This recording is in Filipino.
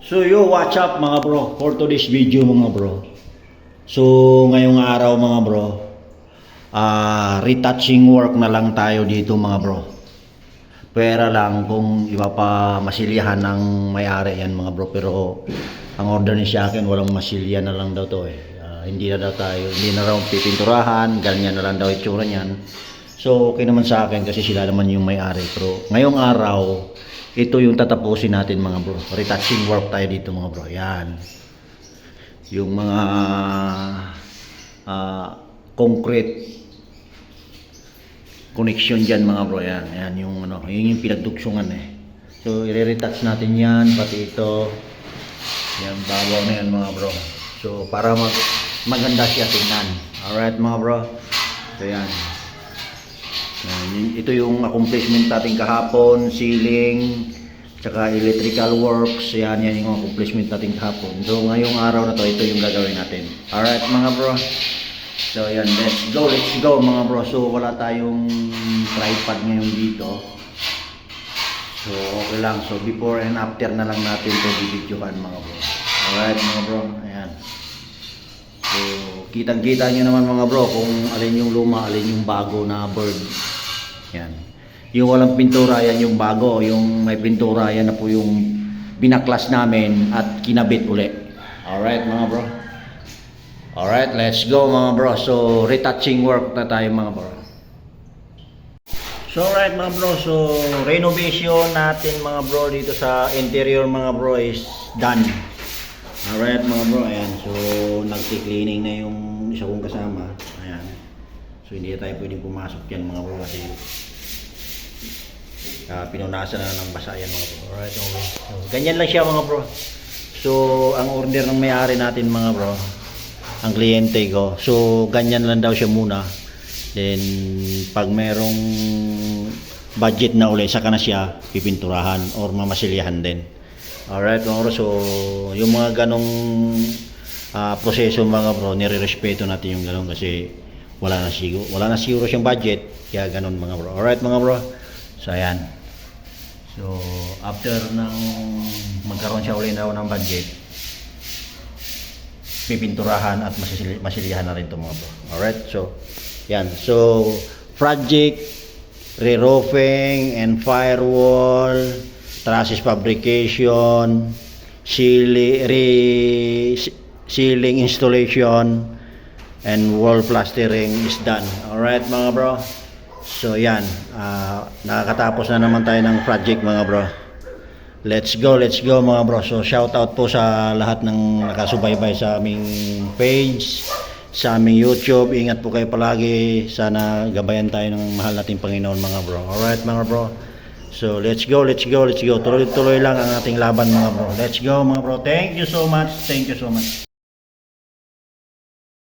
So yo, what's up mga bro? For today's video mga bro. So ngayong araw mga bro, retouching work na lang tayo dito mga bro. Pera lang kung iba pa masilyahan ng may-ari yan mga bro. Pero ang order ni sa akin walang masilya na lang daw to eh. Hindi na raw pipinturahan, ganyan na lang daw itsura niyan. So okay naman sa akin kasi sila naman yung may-ari. Pero ngayong araw, ito yung tatapusin natin mga bro. Retouching work tayo dito mga bro. Yan. Yung mga concrete connection dyan mga bro. Yan. Yan yung ano. Yun yung pinagdugsungan eh. So i-retouch natin yan. Pati ito. Yan. Babaw na yan mga bro. So para maganda siya tingnan. Alright mga bro. So yan. Ito yung accomplishment natin kahapon, ceiling, tsaka electrical works. Yan yung accomplishment natin kahapon. So ngayong araw na to, ito yung gagawin natin. Alright mga bro. So yan, let's go mga bro. So wala tayong tripod ngayon dito. So okay lang. So before and after na lang natin ito bibidyohan mga bro. Alright mga bro. Ayan. So kitang-kita nyo naman mga bro kung alin yung luma, alin yung bago na bird. Yan. Yung walang pintura, yan yung bago. Yung may pintura, yan na po yung binaklas namin at kinabit uli. Alright mga bro. Alright, let's go mga bro. So retouching work na tayo mga bro. So alright mga bro. So renovation natin mga bro dito sa interior mga bro is done. Alright mga bro. Ayan. So nagti-cleaning na yung isa kong kasama. Ayan. So hindi tayo pwedeng pumasok dyan mga bro kasi pinunasan na ng basa yan mga bro. Alright mga bro. So, ganyan lang siya mga bro. So ang order ng may-ari natin mga bro, ang kliyente ko. So ganyan lang daw siya muna. Then pag merong budget na uli, saka na siya pipinturahan or mamasilyahan din. Alright mga bro. So yung mga ganong proseso mga bro, nire-respeto natin yung ganon kasi wala na siguro siyang budget kaya ganun mga bro. Alright mga bro. So ayan. So after ng magkaroon siya uli na ng budget, pipinturahan at masilyahan na rin ito mga bro. Alright. So yan. So project re-roofing and firewall, trusses fabrication, ceiling installation and wall plastering is done. Alright mga bro. So yan, nakakatapos na naman tayo ng project mga bro. Let's go mga bro. So shout out po sa lahat ng nakasubaybay sa aming page, sa aming YouTube. Ingat po kayo palagi. Sana gabayan tayo ng mahal nating Panginoon mga bro. Alright mga bro. So let's go. Tuloy-tuloy lang ang ating laban mga bro. Let's go mga bro. Thank you so much.